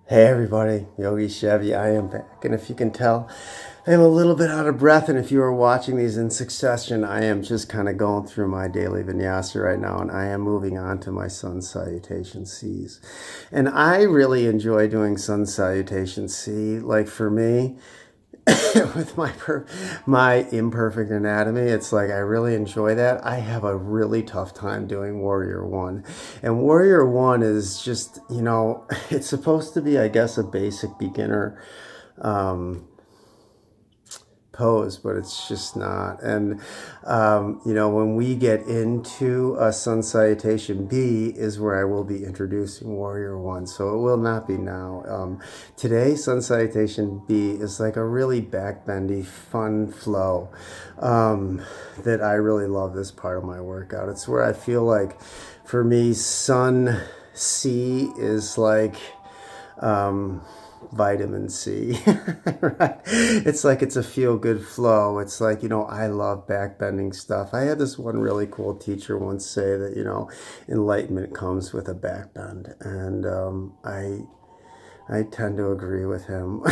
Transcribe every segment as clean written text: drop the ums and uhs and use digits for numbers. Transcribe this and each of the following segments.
Hey everybody, Yogi Chevy, I am back. And if you can tell, I am a little bit out of breath. And if you are watching these in succession, I am just kind of going through my daily vinyasa right now. And I am moving on to my Sun Salutation Cs. And I really enjoy doing Sun Salutation C. Like for me, with my imperfect anatomy, it's like I really enjoy that. I have a really tough time doing Warrior One, and Warrior One is just, it's supposed to be, I guess, a basic beginner pose, but it's just not. And when we get into a Sun Salutation B is where I will be introducing Warrior One, so it will not be now. Today Sun Salutation B is like a really backbendy fun flow that I really love. This part of my workout, it's where I feel like for me Sun C is like vitamin C, right? It's like it's a feel-good flow. It's like, I love backbending stuff. I had this one really cool teacher once say that, enlightenment comes with a backbend. And I tend to agree with him.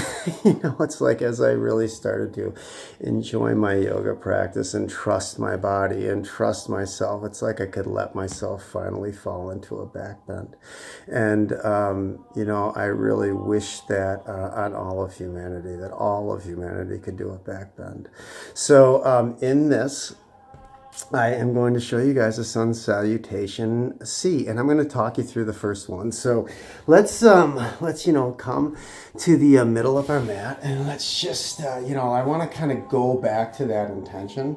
It's like as I really started to enjoy my yoga practice and trust my body and trust myself, it's like I could let myself finally fall into a backbend. And, I really wish that on all of humanity, that all of humanity could do a backbend. So in this, I am going to show you guys a Sun Salutation C, and I'm going to talk you through the first one. So let's come to the middle of our mat, and let's just I want to kind of go back to that intention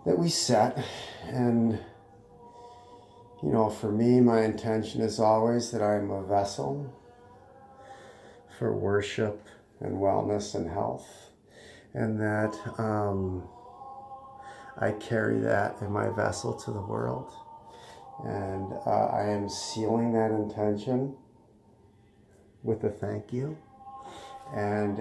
that we set. And for me, my intention is always that I'm a vessel for worship and wellness and health, and that I carry that in my vessel to the world. And I am sealing that intention with a thank you and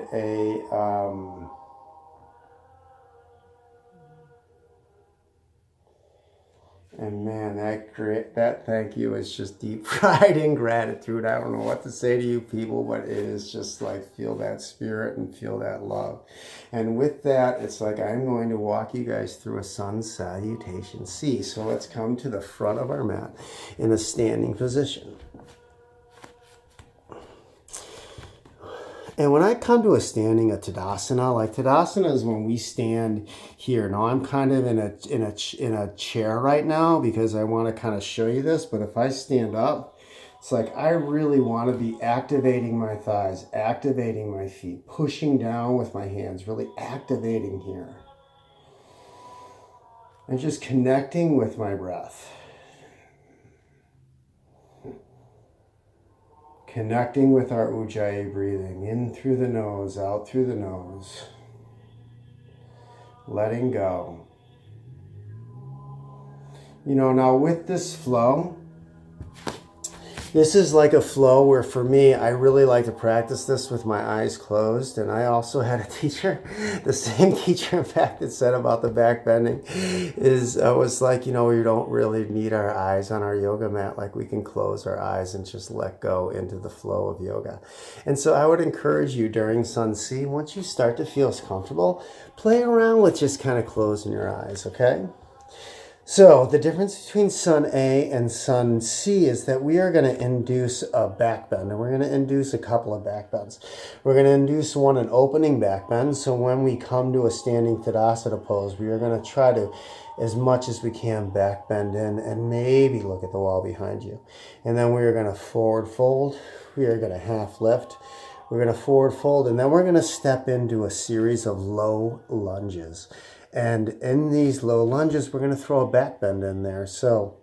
and man, that thank you is just deep pride and gratitude. I don't know what to say to you people, but it is just like feel that spirit and feel that love. And with that, it's like I'm going to walk you guys through a Sun Salutation C. So let's come to the front of our mat in a standing position. And when I come to a Tadasana, like Tadasana is when we stand here. Now I'm kind of in a chair right now because I want to kind of show you this. But if I stand up, it's like I really want to be activating my thighs, activating my feet, pushing down with my hands, really activating here. And just connecting with my breath. Connecting with our Ujjayi breathing, in through the nose, out through the nose. Letting go. Now with this flow, this is like a flow where for me, I really like to practice this with my eyes closed. And I also had a teacher, the same teacher in fact that said about the back bending was like, we don't really need our eyes on our yoga mat. Like we can close our eyes and just let go into the flow of yoga. And so I would encourage you during Sun C, once you start to feel comfortable, play around with just kind of closing your eyes, okay? So the difference between Sun A and Sun C is that we are going to induce a back bend, and we're going to induce a couple of back bends. We're going to induce one, an opening back bend. So when we come to a standing Tadasana pose, we are going to try to, as much as we can, back bend in and maybe look at the wall behind you. And then we are going to forward fold. We are going to half lift. We're going to forward fold, and then we're going to step into a series of low lunges. And in these low lunges, we're going to throw a back bend in there. So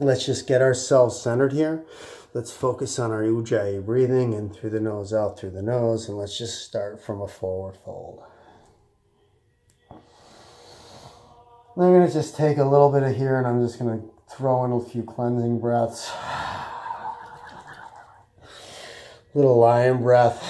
let's just get ourselves centered here. Let's focus on our Ujjayi breathing, in through the nose, out through the nose. And let's just start from a forward fold. I'm going to just take a little bit of here, and I'm just going to throw in a few cleansing breaths. Little lion breath.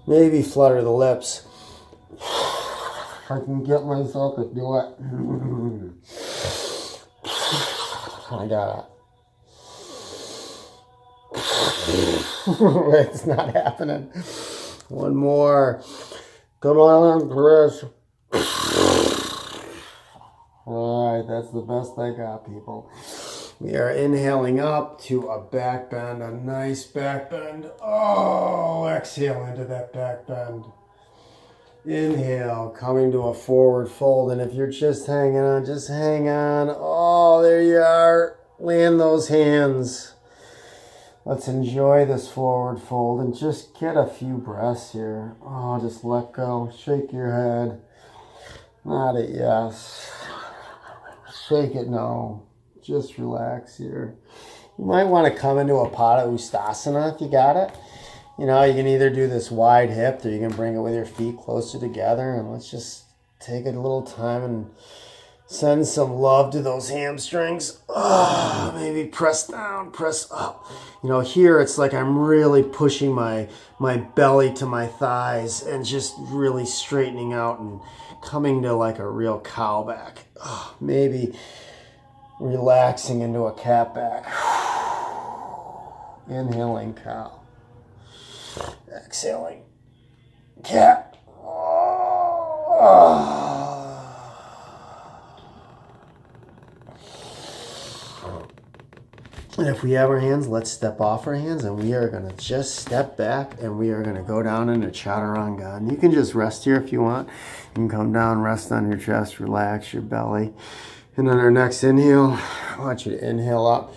Maybe flutter the lips. I can get myself to do it. I got it. It's not happening. One more. Come on, Chris. All right, that's the best I got, people. We are inhaling up to a back bend, a nice back bend. Oh, exhale into that back bend. Inhale, coming to a forward fold. And if you're just hanging on, just hang on. Oh, there you are. Land those hands. Let's enjoy this forward fold and just get a few breaths here. Oh, just let go. Shake your head. Nod it yes. Shake it no. Just relax here. You might want to come into a Pada Uttanasana if you got it. You know, you can either do this wide hip or you can bring it with your feet closer together. And let's just take a little time and send some love to those hamstrings. Oh, maybe press down, press up. You know, here it's like I'm really pushing my belly to my thighs and just really straightening out and coming to like a real cow back. Oh, maybe relaxing into a cat back. Inhaling cow. Exhaling cat. And if we have our hands, let's step off our hands and we are going to just step back and we are going to go down into Chaturanga. And you can just rest here if you want. You can come down, rest on your chest, relax your belly. And on our next inhale, I want you to inhale up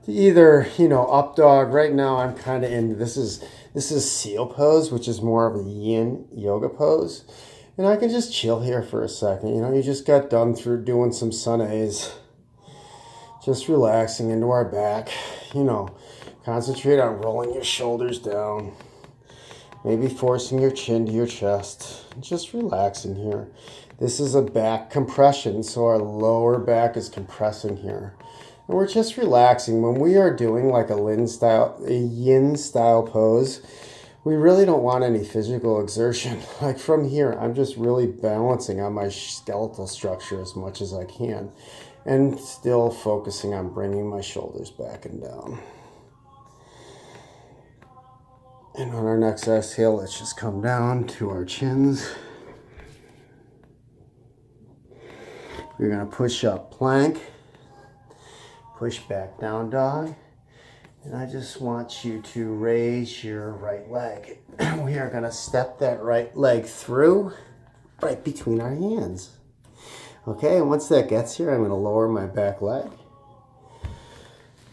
to either, you know, up dog. Right now I'm kind of in, this is seal pose, which is more of a yin yoga pose. And I can just chill here for a second. You know, you just got done through doing some sun A's. Just relaxing into our back. You know, concentrate on rolling your shoulders down. Maybe forcing your chin to your chest. Just relaxing here. This is a back compression, so our lower back is compressing here. And we're just relaxing. When we are doing like a yin style pose, we really don't want any physical exertion. Like from here, I'm just really balancing on my skeletal structure as much as I can. And still focusing on bringing my shoulders back and down. And on our next exhale, let's just come down to our chins. We're going to push up plank. Push back down dog. And I just want you to raise your right leg. We are going to step that right leg through right between our hands. Okay, and once that gets here, I'm going to lower my back leg.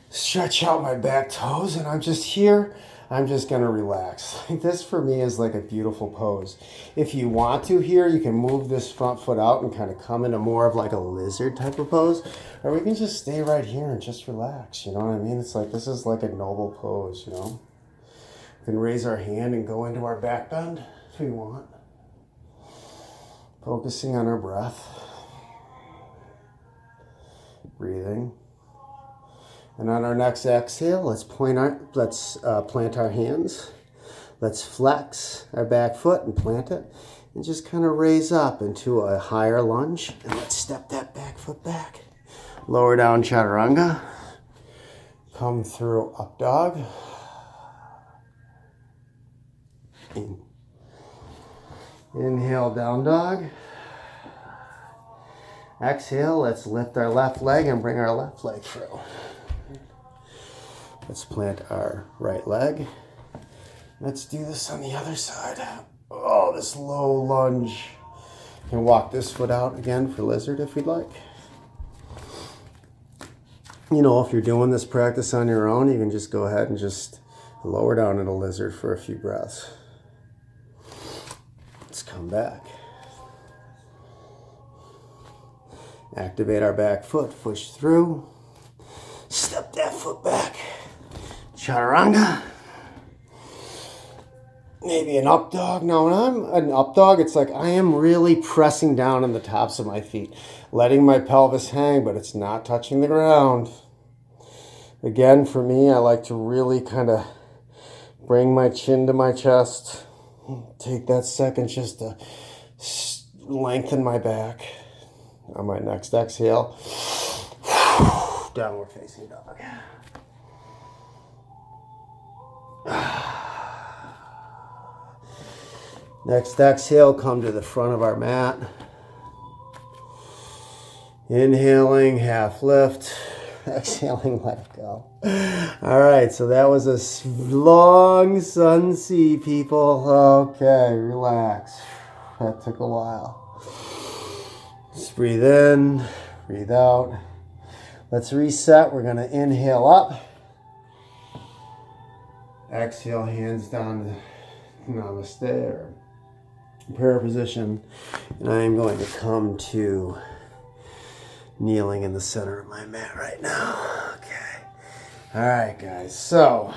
Stretch out my back toes, and I'm just here. I'm just going to relax. This for me is like a beautiful pose. If you want to here, you can move this front foot out and kind of come into more of like a lizard type of pose. Or we can just stay right here and just relax. You know what I mean? It's like, this is like a noble pose, you know? We can raise our hand and go into our back bend if we want. Focusing on our breath. Breathing. And on our next exhale, let's plant our hands. Let's flex our back foot and plant it. And just kind of raise up into a higher lunge. And let's step that back foot back. Lower down Chaturanga. Come through up dog. Inhale, down dog. Exhale, let's lift our left leg and bring our left leg through. Let's plant our right leg. Let's do this on the other side. Oh, this low lunge. You can walk this foot out again for lizard if you'd like. You know, if you're doing this practice on your own, you can just go ahead and just lower down into lizard for a few breaths. Let's come back. Activate our back foot, push through. Step that foot back. Chaturanga. Maybe an up dog. Now, when I'm an up dog, it's like I am really pressing down on the tops of my feet, letting my pelvis hang, but it's not touching the ground. Again, for me, I like to really kind of bring my chin to my chest. Take that second just to lengthen my back. On my next exhale, downward facing dog. Next exhale, come to the front of our mat. Inhaling, half lift. Exhaling, let go. All right, so that was a long Sun C, people. Okay, relax. That took a while. Just breathe in, breathe out. Let's reset. We're going to inhale up. Exhale, hands down to namaste or prayer position. And I am going to come to kneeling in the center of my mat right now. Okay. All right, guys. So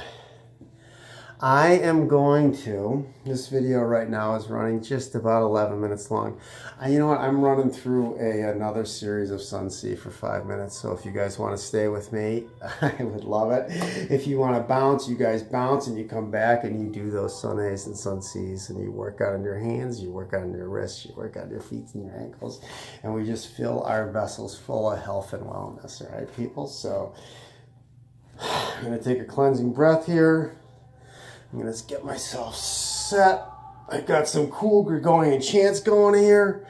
I am going to, this video right now is running just about 11 minutes long. You know what? I'm running through another series of Sun C for 5 minutes. So if you guys want to stay with me, I would love it. If you want to bounce, you guys bounce and you come back and you do those Sun A's and Sun C's and you work out on your hands, you work on your wrists, you work on your feet and your ankles. And we just fill our vessels full of health and wellness. All right, people? So I'm going to take a cleansing breath here. I'm going to get myself set. I've got some cool Gregorian chants going here.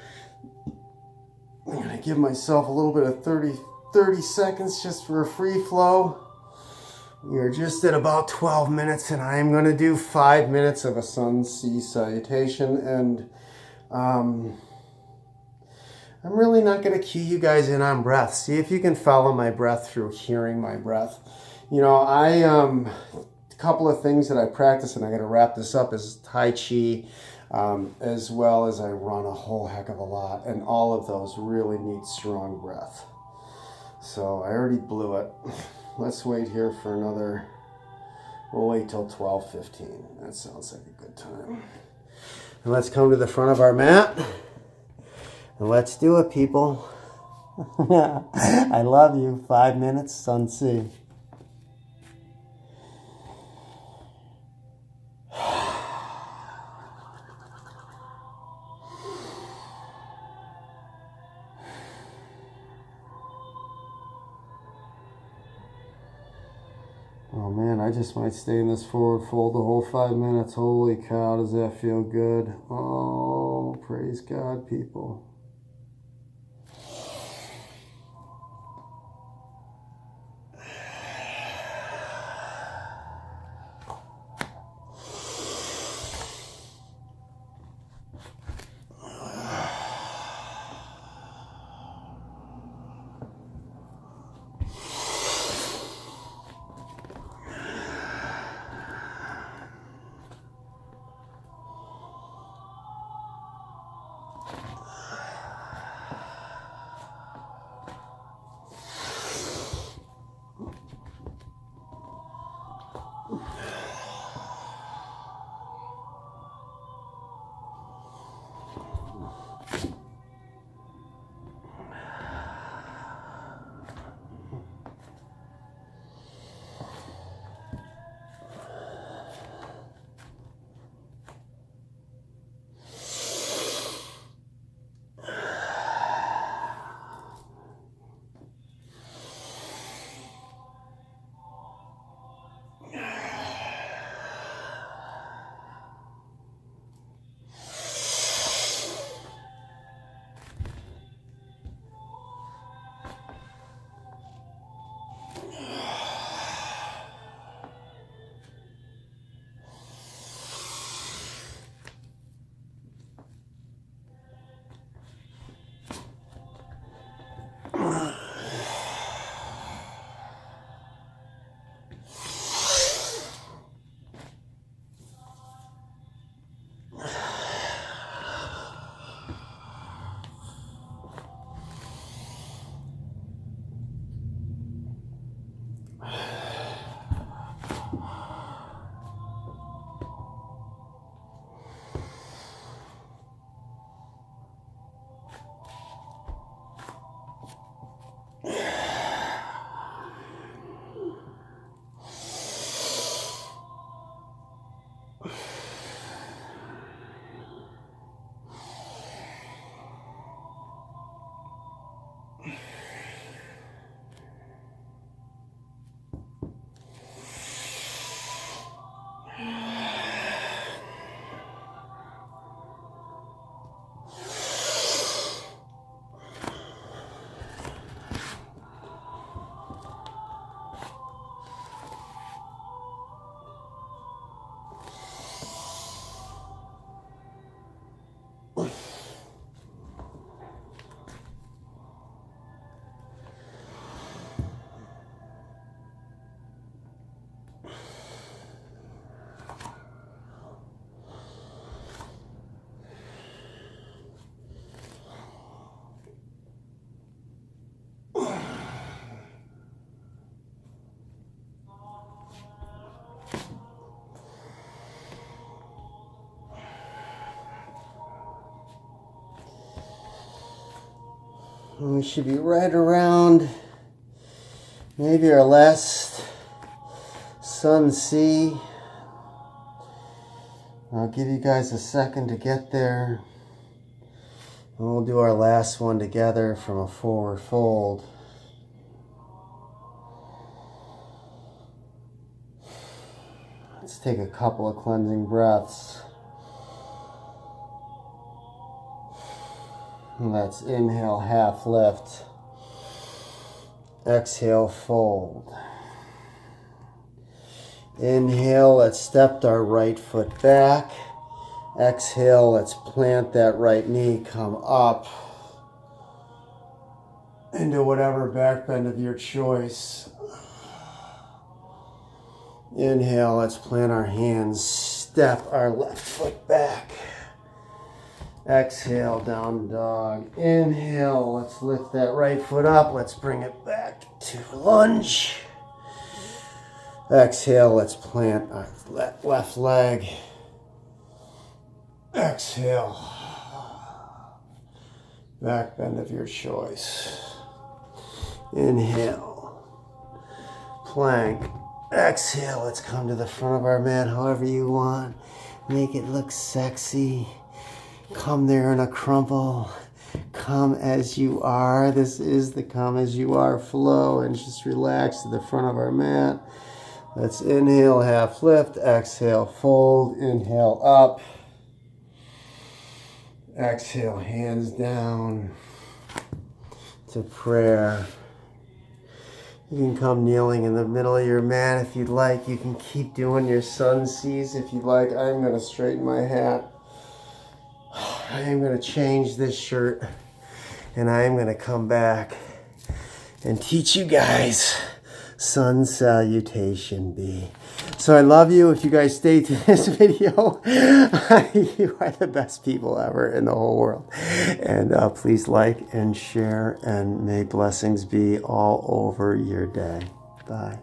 I'm going to give myself a little bit of 30 seconds just for a free flow. We are just at about 12 minutes and I am going to do 5 minutes of a Sun C salutation. And I'm really not going to key you guys in on breath. See if you can follow my breath through hearing my breath. You know, a couple of things that I practice, and I'm going to wrap this up, is Tai Chi, as well as I run a whole heck of a lot, and all of those really need strong breath. So I already blew it. Let's wait here for another, we'll wait till 12:15. That sounds like a good time. And let's come to the front of our mat, and let's do it, people. I love you. 5 minutes, Sun C. Oh man, I just might stay in this forward fold the whole 5 minutes. Holy cow, does that feel good? Oh, praise God, people. And we should be right around maybe our last Sun C. I'll give you guys a second to get there. And we'll do our last one together from a forward fold. Let's take a couple of cleansing breaths. Let's inhale, half lift. Exhale, fold. Inhale, let's step our right foot back. Exhale, let's plant that right knee, come up into whatever back bend of your choice. Inhale, let's plant our hands, step our left foot back. Exhale, down dog. Inhale, let's lift that right foot up. Let's bring it back to lunge. Exhale, let's plant our left leg. Exhale. Back bend of your choice. Inhale. Plank. Exhale, let's come to the front of our mat however you want. Make it look sexy. Come there in a crumple. Come as you are. This is the come as you are flow, and just relax to the front of our mat. Let's inhale, half lift. Exhale, fold. Inhale, up. Exhale, hands down to prayer. You can come kneeling in the middle of your mat if you'd like. You can keep doing your Sun Cs if you'd like. I'm going to straighten my hat. I am going to change this shirt, and I am going to come back and teach you guys Sun Salutation B. So I love you. If you guys stay to this video, you are the best people ever in the whole world. And please like and share, and may blessings be all over your day. Bye.